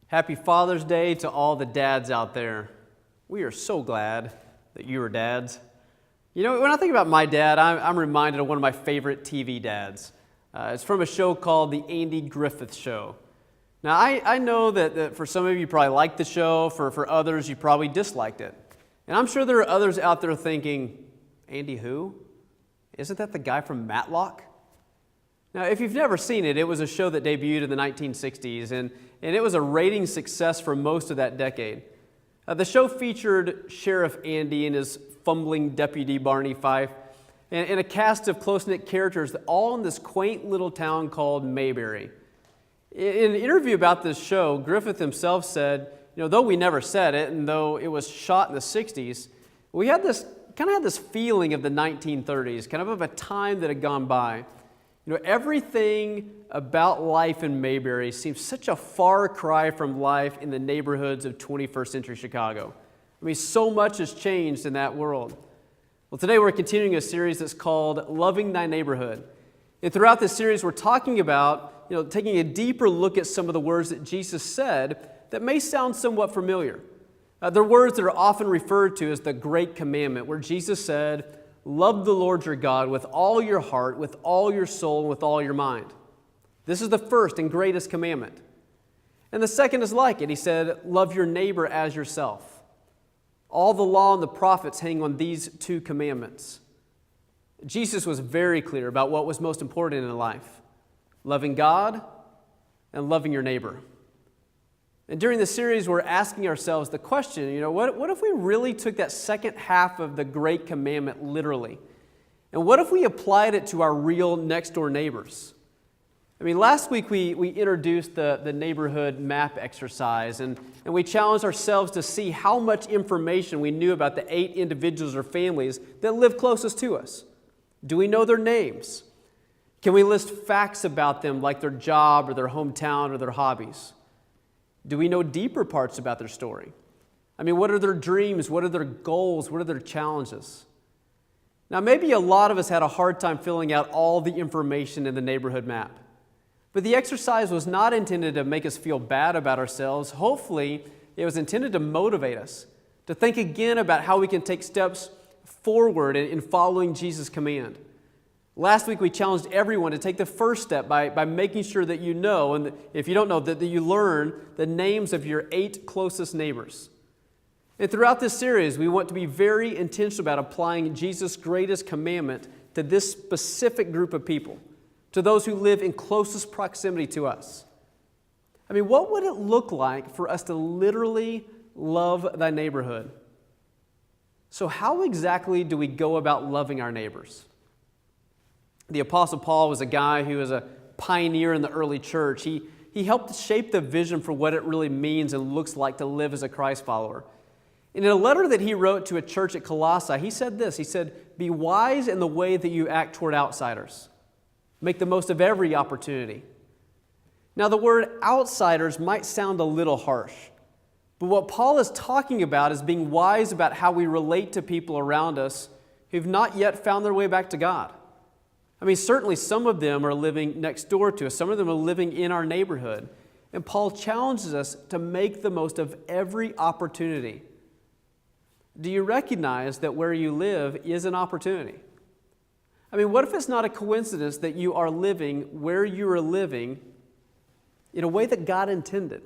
Happy Father's Day to all the dads out there. We are so glad that you are dads. You know, when I think about my dad, I'm reminded of one of my favorite TV dads. It's from a show called The Andy Griffith Show. Now, I know that for some of you probably liked the show, for others you probably disliked it. And I'm sure there are others out there thinking, Andy who? Isn't that the guy from Matlock? Now, if you've never seen it, it was a show that debuted in the 1960s, and it was a rating success for most of that decade. The show featured Sheriff Andy and his fumbling deputy Barney Fife, and a cast of close-knit characters all in this quaint little town called Mayberry. In an interview about this show, Griffith himself said, though we never said it, and though it was shot in the 60s, we had this feeling of the 1930s, kind of a time that had gone by. Everything about life in Mayberry seems such a far cry from life in the neighborhoods of 21st century Chicago. I mean, so much has changed in that world. Well, today we're continuing a series that's called Loving Thy Neighborhood. And throughout this series, we're talking about, taking a deeper look at some of the words that Jesus said that may sound somewhat familiar. They're words that are often referred to as the Great Commandment, where Jesus said, love the Lord your God with all your heart, with all your soul, and with all your mind. This is the first and greatest commandment. And the second is like it. He said, love your neighbor as yourself. All the law and the prophets hang on these two commandments. Jesus was very clear about what was most important in life, loving God and loving your neighbor. And during this series, we're asking ourselves the question, what if we really took that second half of the Great Commandment literally? And what if we applied it to our real next-door neighbors? I mean, last week we introduced the neighborhood map exercise, and we challenged ourselves to see how much information we knew about the 8 individuals or families that live closest to us. Do we know their names? Can we list facts about them like their job or their hometown or their hobbies? Do we know deeper parts about their story? I mean, what are their dreams? What are their goals? What are their challenges? Now, maybe a lot of us had a hard time filling out all the information in the neighborhood map. But the exercise was not intended to make us feel bad about ourselves. Hopefully, it was intended to motivate us to think again about how we can take steps forward in following Jesus' command. Last week, we challenged everyone to take the first step by making sure that you know, and if you don't know, that you learn the names of your 8 closest neighbors. And throughout this series, we want to be very intentional about applying Jesus' greatest commandment to this specific group of people, to those who live in closest proximity to us. I mean, what would it look like for us to literally love thy neighborhood? So how exactly do we go about loving our neighbors? The Apostle Paul was a guy who was a pioneer in the early church. He helped shape the vision for what it really means and looks like to live as a Christ follower. And in a letter that he wrote to a church at Colossae, he said this. He said, be wise in the way that you act toward outsiders. Make the most of every opportunity. Now, the word outsiders might sound a little harsh, but what Paul is talking about is being wise about how we relate to people around us who've not yet found their way back to God. I mean, certainly some of them are living next door to us. Some of them are living in our neighborhood. And Paul challenges us to make the most of every opportunity. Do you recognize that where you live is an opportunity? I mean, what if it's not a coincidence that you are living where you are living in a way that God intended?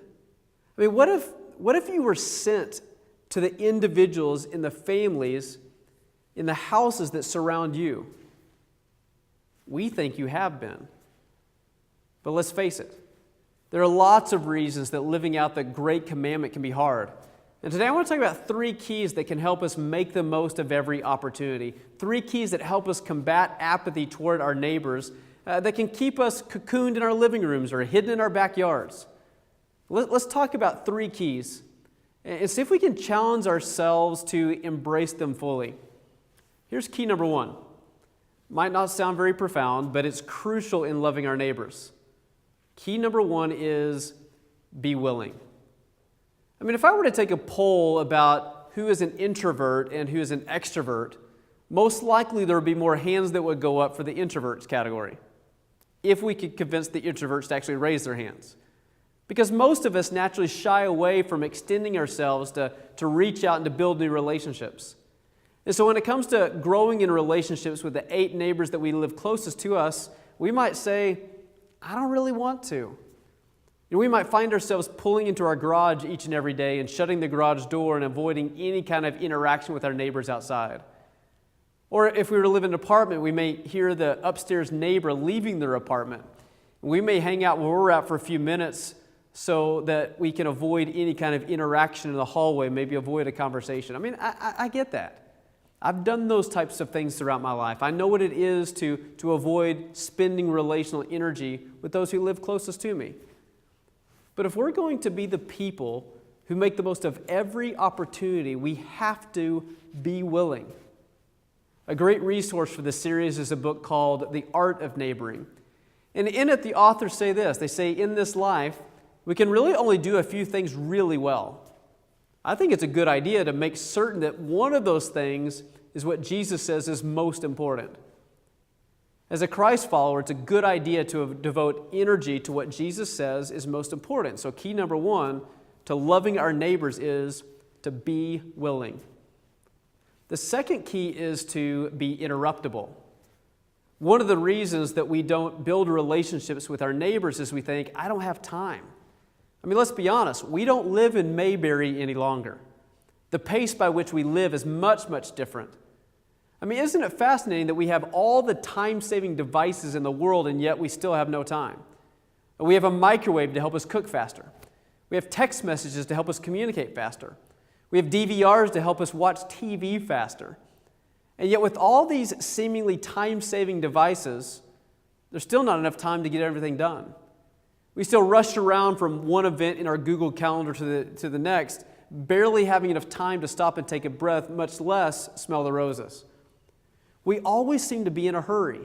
I mean, what if you were sent to the individuals in the families, in the houses that surround you? We think you have been. But let's face it, there are lots of reasons that living out the Great Commandment can be hard. And today I want to talk about 3 keys that can help us make the most of every opportunity. 3 keys that help us combat apathy toward our neighbors, that can keep us cocooned in our living rooms or hidden in our backyards. Let's talk about 3 keys and see if we can challenge ourselves to embrace them fully. Here's key number 1. Might not sound very profound, but it's crucial in loving our neighbors. Key number 1 is be willing. I mean, if I were to take a poll about who is an introvert and who is an extrovert, most likely there would be more hands that would go up for the introverts category, if we could convince the introverts to actually raise their hands. Because most of us naturally shy away from extending ourselves to reach out and to build new relationships. And so when it comes to growing in relationships with the 8 neighbors that we live closest to us, we might say, I don't really want to. We might find ourselves pulling into our garage each and every day and shutting the garage door and avoiding any kind of interaction with our neighbors outside. Or if we were to live in an apartment, we may hear the upstairs neighbor leaving their apartment. We may hang out where we're at for a few minutes so that we can avoid any kind of interaction in the hallway, maybe avoid a conversation. I mean, I get that. I've done those types of things throughout my life. I know what it is to avoid spending relational energy with those who live closest to me. But if we're going to be the people who make the most of every opportunity, we have to be willing. A great resource for this series is a book called The Art of Neighboring. And in it, the authors say this. They say, in this life, we can really only do a few things really well. I think it's a good idea to make certain that one of those things is what Jesus says is most important. As a Christ follower, it's a good idea to devote energy to what Jesus says is most important. So key number 1 to loving our neighbors is to be willing. The second key is to be interruptible. One of the reasons that we don't build relationships with our neighbors is we think, I don't have time. I mean, let's be honest, we don't live in Mayberry any longer. The pace by which we live is much, much different. I mean, isn't it fascinating that we have all the time-saving devices in the world and yet we still have no time? We have a microwave to help us cook faster. We have text messages to help us communicate faster. We have DVRs to help us watch TV faster. And yet with all these seemingly time-saving devices, there's still not enough time to get everything done. We still rush around from one event in our Google Calendar to the next, barely having enough time to stop and take a breath, much less smell the roses. We always seem to be in a hurry.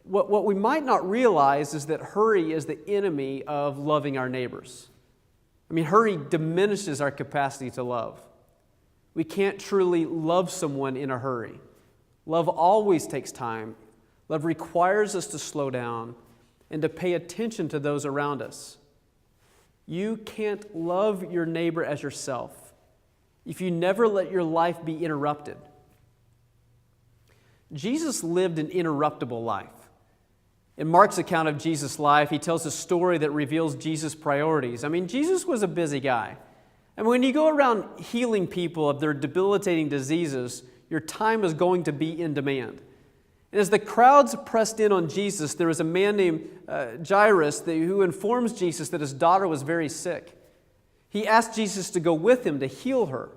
What we might not realize is that hurry is the enemy of loving our neighbors. I mean, hurry diminishes our capacity to love. We can't truly love someone in a hurry. Love always takes time. Love requires us to slow down and to pay attention to those around us. You can't love your neighbor as yourself if you never let your life be interrupted. Jesus lived an interruptible life. In Mark's account of Jesus' life, he tells a story that reveals Jesus' priorities. I mean, Jesus was a busy guy. And when you go around healing people of their debilitating diseases, your time is going to be in demand. And as the crowds pressed in on Jesus, there was a man named Jairus who informs Jesus that his daughter was very sick. He asked Jesus to go with him to heal her.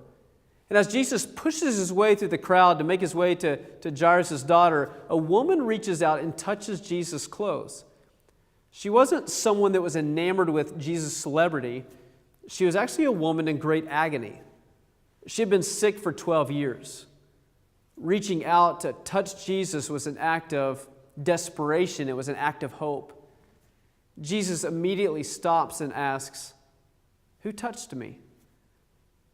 And as Jesus pushes his way through the crowd to make his way to Jairus' daughter, a woman reaches out and touches Jesus' clothes. She wasn't someone that was enamored with Jesus' celebrity. She was actually a woman in great agony. She had been sick for 12 years. Reaching out to touch Jesus was an act of desperation. It was an act of hope. Jesus immediately stops and asks, "Who touched me?"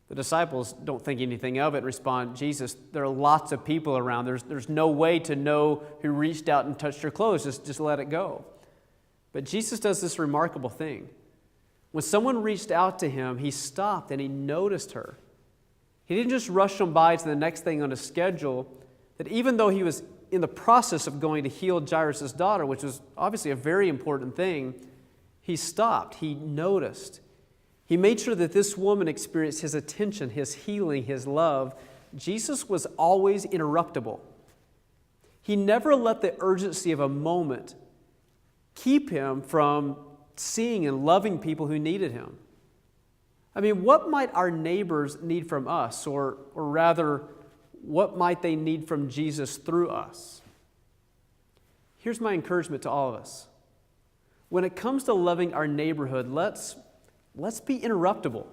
The disciples don't think anything of it and respond, "Jesus, there are lots of people around. There's no way to know who reached out and touched your clothes. Just let it go." But Jesus does this remarkable thing. When someone reached out to him, he stopped and he noticed her. He didn't just rush on by to the next thing on his schedule, that even though he was in the process of going to heal Jairus' daughter, which was obviously a very important thing, he stopped, he noticed. He made sure that this woman experienced his attention, his healing, his love. Jesus was always interruptible. He never let the urgency of a moment keep him from seeing and loving people who needed him. I mean, what might our neighbors need from us? Or rather, what might they need from Jesus through us? Here's my encouragement to all of us. When it comes to loving our neighborhood, let's be interruptible.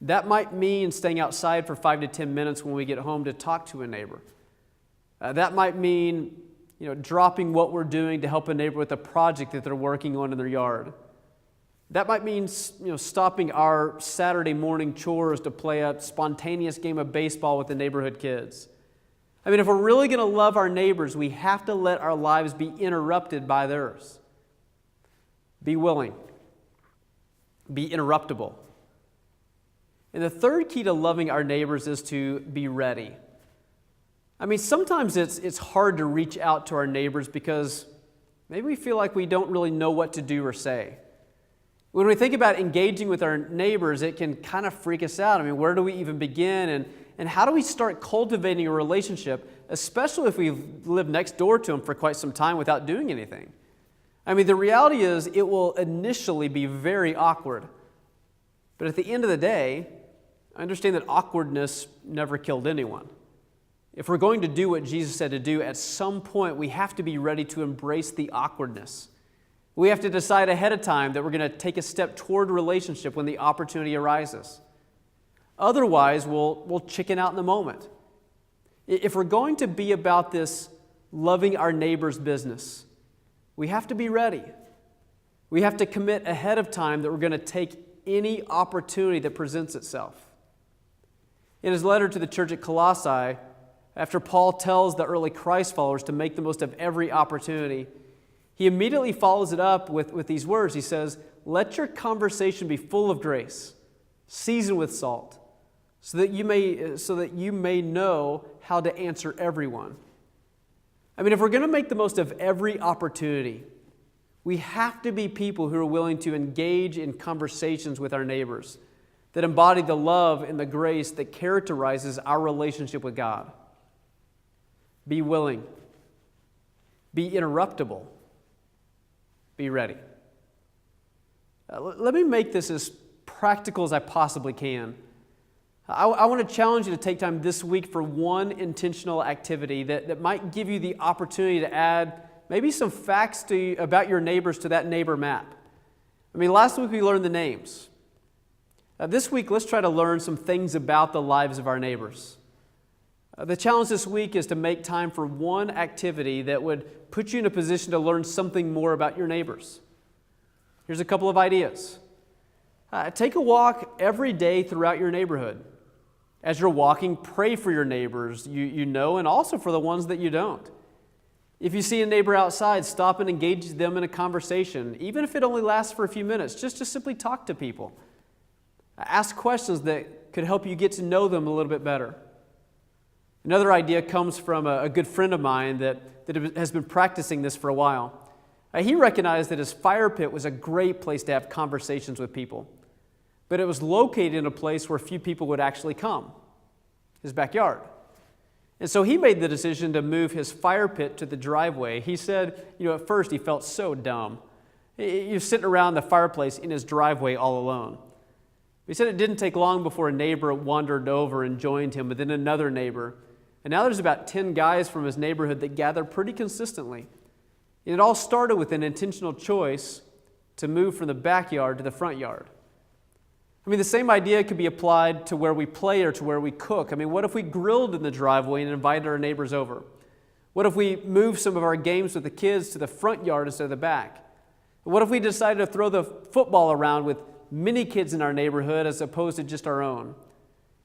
That might mean staying outside for 5 to 10 minutes when we get home to talk to a neighbor. That might mean, dropping what we're doing to help a neighbor with a project that they're working on in their yard. That might mean, stopping our Saturday morning chores to play a spontaneous game of baseball with the neighborhood kids. I mean, if we're really going to love our neighbors, we have to let our lives be interrupted by theirs. Be willing. be interruptible. And the third key to loving our neighbors is to be ready. I mean, sometimes it's hard to reach out to our neighbors because maybe we feel like we don't really know what to do or say. When we think about engaging with our neighbors, it can kind of freak us out. I mean, where do we even begin? And how do we start cultivating a relationship, especially if we've lived next door to them for quite some time without doing anything? I mean, the reality is it will initially be very awkward. But at the end of the day, I understand that awkwardness never killed anyone. If we're going to do what Jesus said to do, at some point we have to be ready to embrace the awkwardness. We have to decide ahead of time that we're going to take a step toward a relationship when the opportunity arises. Otherwise, we'll chicken out in the moment. If we're going to be about this loving our neighbor's business, we have to be ready. We have to commit ahead of time that we're going to take any opportunity that presents itself. In his letter to the church at Colossae, after Paul tells the early Christ followers to make the most of every opportunity, he immediately follows it up with these words. He says, "Let your conversation be full of grace, seasoned with salt, so that you may know how to answer everyone." I mean, if we're going to make the most of every opportunity, we have to be people who are willing to engage in conversations with our neighbors that embody the love and the grace that characterizes our relationship with God. Be willing. Be interruptible. Be ready. Let me make this as practical as I possibly can. I want to challenge you to take time this week for one intentional activity that might give you the opportunity to add maybe some facts about your neighbors to that neighbor map. I mean, last week we learned the names. This week, let's try to learn some things about the lives of our neighbors. The challenge this week is to make time for one activity that would put you in a position to learn something more about your neighbors. Here's a couple of ideas. Take a walk every day throughout your neighborhood. As you're walking, pray for your neighbors you know and also for the ones that you don't. If you see a neighbor outside, stop and engage them in a conversation, even if it only lasts for a few minutes. Just to simply talk to people. Ask questions that could help you get to know them a little bit better. Another idea comes from a good friend of mine that has been practicing this for a while. He recognized that his fire pit was a great place to have conversations with people, but it was located in a place where few people would actually come, his backyard. And so he made the decision to move his fire pit to the driveway. He said, at first he felt so dumb. He was sitting around the fireplace in his driveway all alone. He said it didn't take long before a neighbor wandered over and joined him, but then another neighbor. And now there's about 10 guys from his neighborhood that gather pretty consistently. And it all started with an intentional choice to move from the backyard to the front yard. I mean, the same idea could be applied to where we play or to where we cook. I mean, what if we grilled in the driveway and invited our neighbors over? What if we moved some of our games with the kids to the front yard instead of the back? What if we decided to throw the football around with many kids in our neighborhood as opposed to just our own?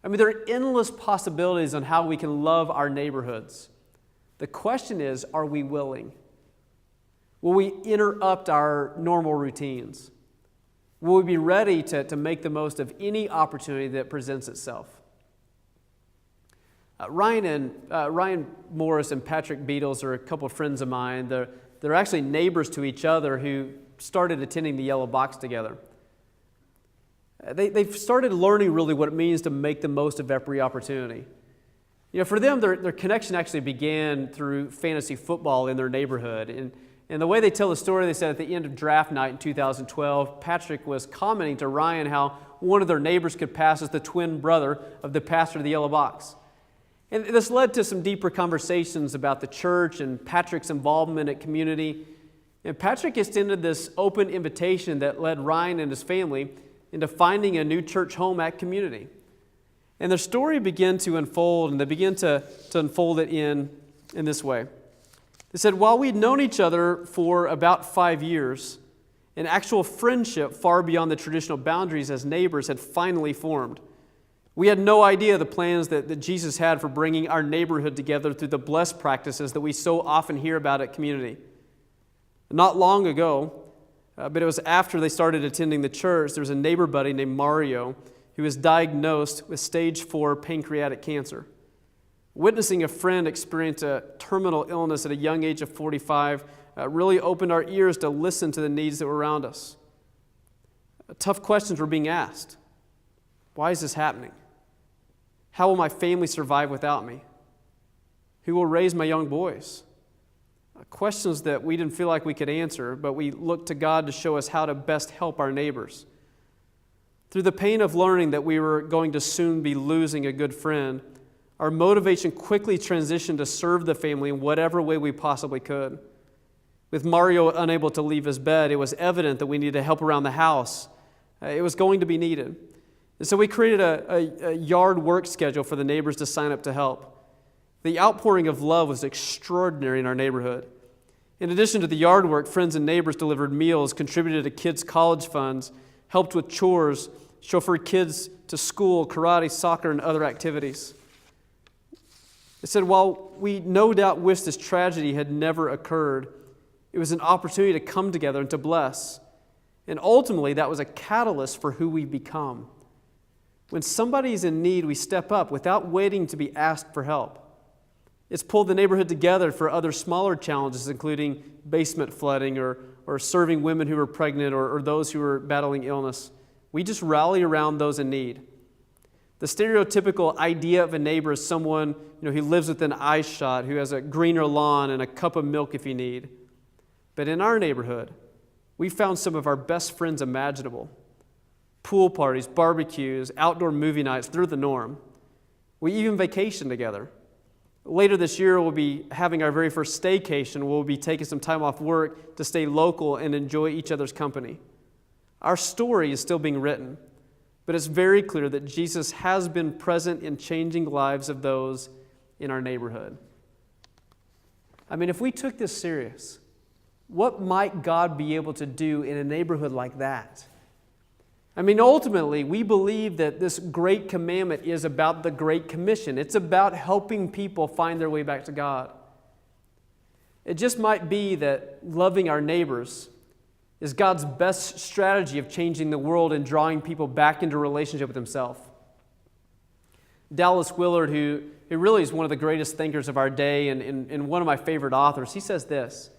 I mean, there are endless possibilities on how we can love our neighborhoods. The question is, are we willing? Will we interrupt our normal routines? Will we be ready to make the most of any opportunity that presents itself? Ryan Morris and Patrick Beatles are a couple of friends of mine. They're actually neighbors to each other who started attending the Yellow Box together. They've started learning really what it means to make the most of every opportunity. For them, their connection actually began through fantasy football in their neighborhood. And the way they tell the story, they said at the end of draft night in 2012, Patrick was commenting to Ryan how one of their neighbors could pass as the twin brother of the pastor of the Yellow Box. And this led to some deeper conversations about the church and Patrick's involvement at community. And Patrick extended this open invitation that led Ryan and his family into finding a new church home at community. And their story began to unfold, and they began to unfold it in this way. They said, while we'd known each other for about 5 years, an actual friendship far beyond the traditional boundaries as neighbors had finally formed. We had no idea the plans that Jesus had for bringing our neighborhood together through the blessed practices that we so often hear about at community. Not long ago, But it was after they started attending the church, there was a neighbor buddy named Mario who was diagnosed with stage 4 pancreatic cancer. Witnessing a friend experience a terminal illness at a young age of 45 really opened our ears to listen to the needs that were around us. Tough questions were being asked. Why is this happening? How will my family survive without me? Who will raise my young boys? Questions that we didn't feel like we could answer, but we looked to God to show us how to best help our neighbors. Through the pain of learning that we were going to soon be losing a good friend, our motivation quickly transitioned to serve the family in whatever way we possibly could. With Mario unable to leave his bed, it was evident that we needed help around the house. It was going to be needed. And so we created a yard work schedule for the neighbors to sign up to help. The outpouring of love was extraordinary in our neighborhood. In addition to the yard work, friends and neighbors delivered meals, contributed to kids' college funds, helped with chores, chauffeured kids to school, karate, soccer, and other activities. It said, while we no doubt wish this tragedy had never occurred, it was an opportunity to come together and to bless. And ultimately, that was a catalyst for who we become. When somebody's in need, we step up without waiting to be asked for help. It's pulled the neighborhood together for other smaller challenges, including basement flooding or serving women who are pregnant or those who are battling illness. We just rally around those in need. The stereotypical idea of a neighbor is someone who lives within eyeshot, who has a greener lawn and a cup of milk if you need. But in our neighborhood, we found some of our best friends imaginable. Pool parties, barbecues, outdoor movie nights, they're the norm. We even vacation together. Later this year, we'll be having our very first staycation. We'll be taking some time off work to stay local and enjoy each other's company. Our story is still being written, but it's very clear that Jesus has been present in changing lives of those in our neighborhood. I mean, if we took this serious, what might God be able to do in a neighborhood like that? I mean, ultimately, we believe that this great commandment is about the Great Commission. It's about helping people find their way back to God. It just might be that loving our neighbors is God's best strategy of changing the world and drawing people back into relationship with Himself. Dallas Willard, who really is one of the greatest thinkers of our day and one of my favorite authors, he says this.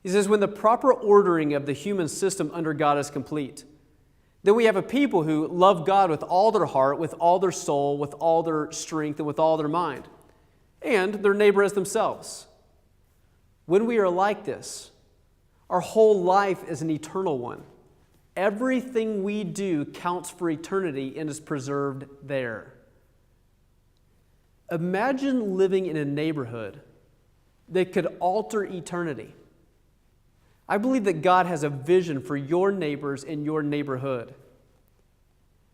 He says, when the proper ordering of the human system under God is complete, then we have a people who love God with all their heart, with all their soul, with all their strength, and with all their mind, and their neighbor as themselves. When we are like this, our whole life is an eternal one. Everything we do counts for eternity and is preserved there. Imagine living in a neighborhood that could alter eternity. I believe that God has a vision for your neighbors in your neighborhood.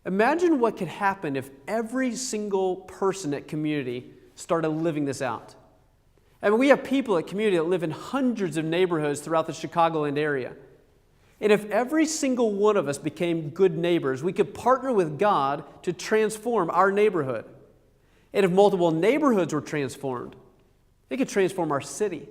Imagine what could happen if every single person at Community started living this out. I mean, we have people at Community that live in hundreds of neighborhoods throughout the Chicagoland area. And if every single one of us became good neighbors, we could partner with God to transform our neighborhood. And if multiple neighborhoods were transformed, it could transform our city.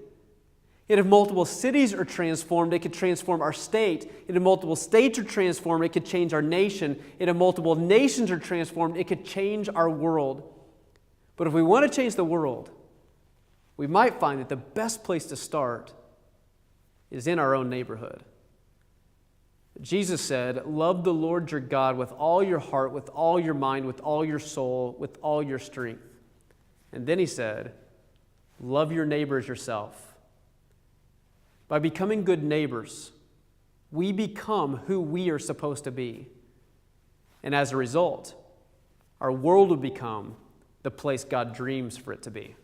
And if multiple cities are transformed, it could transform our state. And if multiple states are transformed, it could change our nation. And if multiple nations are transformed, it could change our world. But if we want to change the world, we might find that the best place to start is in our own neighborhood. Jesus said, love the Lord your God with all your heart, with all your mind, with all your soul, with all your strength. And then He said, love your neighbor as yourself. By becoming good neighbors, we become who we are supposed to be. And as a result, our world will become the place God dreams for it to be.